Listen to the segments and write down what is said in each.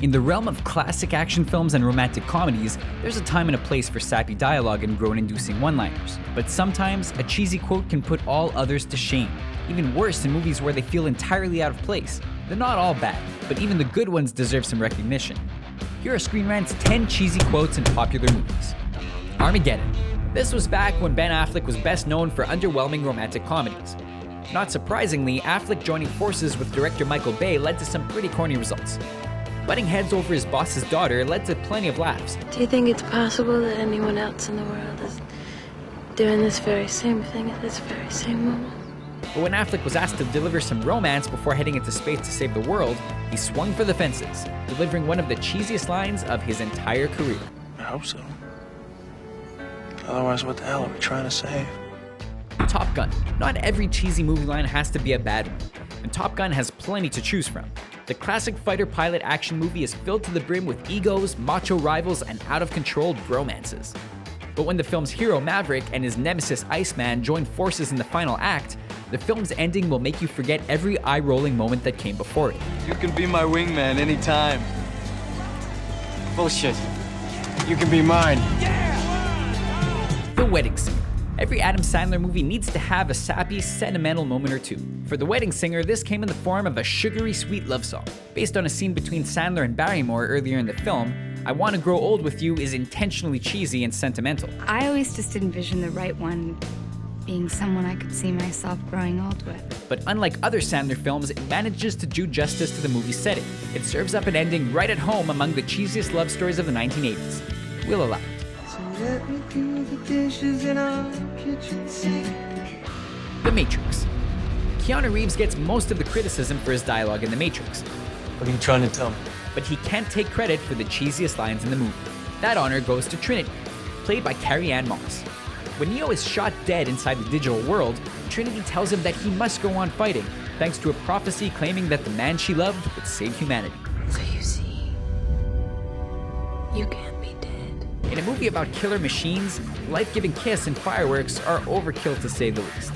In the realm of classic action films and romantic comedies, there's a time and a place for sappy dialogue and groan-inducing one-liners. But sometimes, a cheesy quote can put all others to shame. Even worse in movies where they feel entirely out of place. They're not all bad, but even the good ones deserve some recognition. Here are Screen Rant's 10 cheesy quotes in popular movies. Armageddon. This was back when Ben Affleck was best known for underwhelming romantic comedies. Not surprisingly, Affleck joining forces with director Michael Bay led to some pretty corny results. Butting heads over his boss's daughter led to plenty of laughs. Do you think it's possible that anyone else in the world is doing this very same thing at this very same moment? But when Affleck was asked to deliver some romance before heading into space to save the world, he swung for the fences, delivering one of the cheesiest lines of his entire career. I hope so. Otherwise, what the hell are we trying to save? Top Gun. Not every cheesy movie line has to be a bad one, and Top Gun has plenty to choose from. The classic fighter pilot action movie is filled to the brim with egos, macho rivals, and out-of-control bromances. But when the film's hero Maverick and his nemesis Iceman join forces in the final act, the film's ending will make you forget every eye-rolling moment that came before it. You can be my wingman anytime. Bullshit. You can be mine. The Wedding Singer. Every Adam Sandler movie needs to have a sappy, sentimental moment or two. For The Wedding Singer, this came in the form of a sugary, sweet love song. Based on a scene between Sandler and Barrymore earlier in the film, I Wanna Grow Old With You is intentionally cheesy and sentimental. I always just envisioned the right one being someone I could see myself growing old with. But unlike other Sandler films, it manages to do justice to the movie's setting. It serves up an ending right at home among the cheesiest love stories of the 1980s. We'll allow it. Let me do the dishes in our kitchen sink. The Matrix. Keanu Reeves gets most of the criticism for his dialogue in The Matrix. What are you trying to tell me? But he can't take credit for the cheesiest lines in the movie. That honor goes to Trinity, played by Carrie-Anne Moss. When Neo is shot dead inside the digital world, Trinity tells him that he must go on fighting, thanks to a prophecy claiming that the man she loved would save humanity. So you see, you can't be dead. In a movie about killer machines, life-giving kiss and fireworks are overkill to say the least.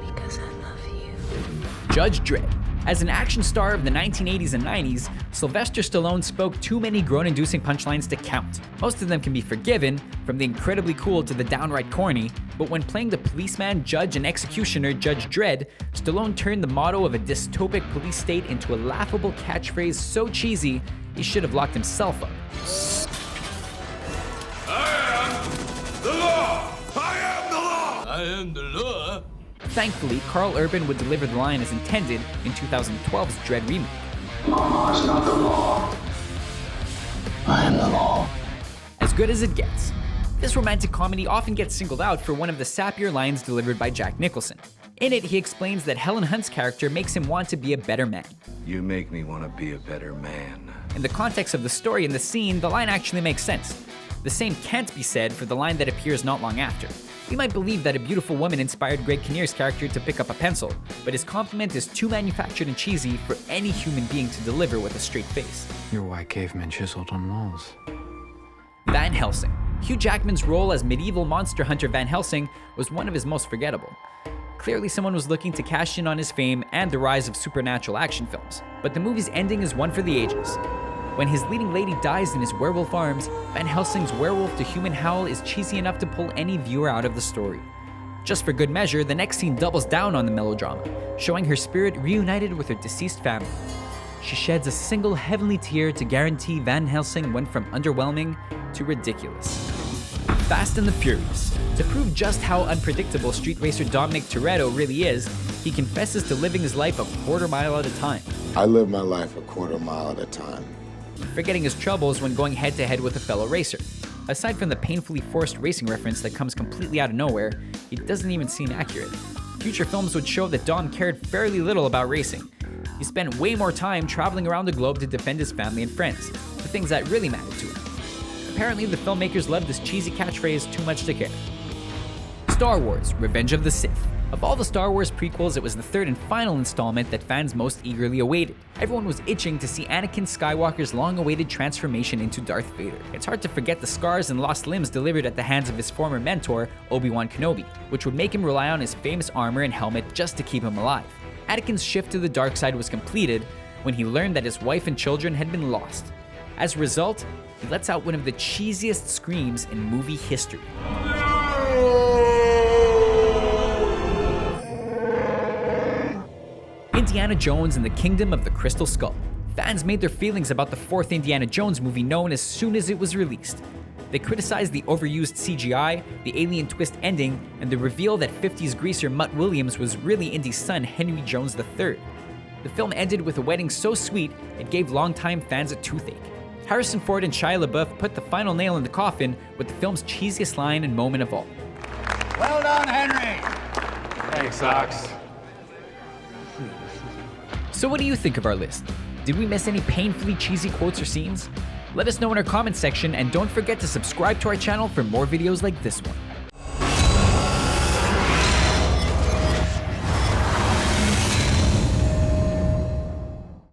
Because I love you. Judge Dredd. As an action star of the 1980s and 90s, Sylvester Stallone spoke too many groan-inducing punchlines to count. Most of them can be forgiven, from the incredibly cool to the downright corny, but when playing the policeman, judge, and executioner Judge Dredd, Stallone turned the motto of a dystopic police state into a laughable catchphrase so cheesy, he should have locked himself up. The law! I am the law! I am the law! Thankfully, Carl Urban would deliver the line as intended in 2012's Dredd remake. Law is not the law. I am the law. As good as it gets. This romantic comedy often gets singled out for one of the sappier lines delivered by Jack Nicholson. In it, he explains that Helen Hunt's character makes him want to be a better man. You make me want to be a better man. In the context of the story and the scene, the line actually makes sense. The same can't be said for the line that appears not long after. We might believe that a beautiful woman inspired Greg Kinnear's character to pick up a pencil, but his compliment is too manufactured and cheesy for any human being to deliver with a straight face. You're why cavemen chiseled on walls. Van Helsing. Hugh Jackman's role as medieval monster hunter Van Helsing was one of his most forgettable. Clearly someone was looking to cash in on his fame and the rise of supernatural action films, but the movie's ending is one for the ages. When his leading lady dies in his werewolf arms, Van Helsing's werewolf to human howl is cheesy enough to pull any viewer out of the story. Just for good measure, the next scene doubles down on the melodrama, showing her spirit reunited with her deceased family. She sheds a single heavenly tear to guarantee Van Helsing went from underwhelming to ridiculous. Fast and the Furious. To prove just how unpredictable street racer Dominic Toretto really is, he confesses to living his life a quarter mile at a time. I live my life a quarter mile at a time. Forgetting his troubles when going head-to-head with a fellow racer. Aside from the painfully forced racing reference that comes completely out of nowhere, it doesn't even seem accurate. Future films would show that Dom cared fairly little about racing. He spent way more time traveling around the globe to defend his family and friends, the things that really mattered to him. Apparently, the filmmakers loved this cheesy catchphrase too much to care. Star Wars: Revenge of the Sith. Of all the Star Wars prequels, it was the third and final installment that fans most eagerly awaited. Everyone was itching to see Anakin Skywalker's long-awaited transformation into Darth Vader. It's hard to forget the scars and lost limbs delivered at the hands of his former mentor, Obi-Wan Kenobi, which would make him rely on his famous armor and helmet just to keep him alive. Anakin's shift to the dark side was completed, when he learned that his wife and children had been lost. As a result, he lets out one of the cheesiest screams in movie history. Indiana Jones and the Kingdom of the Crystal Skull. Fans made their feelings about the fourth Indiana Jones movie known as soon as it was released. They criticized the overused CGI, the alien twist ending, and the reveal that 50s greaser Mutt Williams was really Indy's son Henry Jones III. The film ended with a wedding so sweet it gave longtime fans a toothache. Harrison Ford and Shia LaBeouf put the final nail in the coffin with the film's cheesiest line and moment of all. Well done, Henry! Thanks, Ox. So what do you think of our list? Did we miss any painfully cheesy quotes or scenes? Let us know in our comments section, and don't forget to subscribe to our channel for more videos like this one.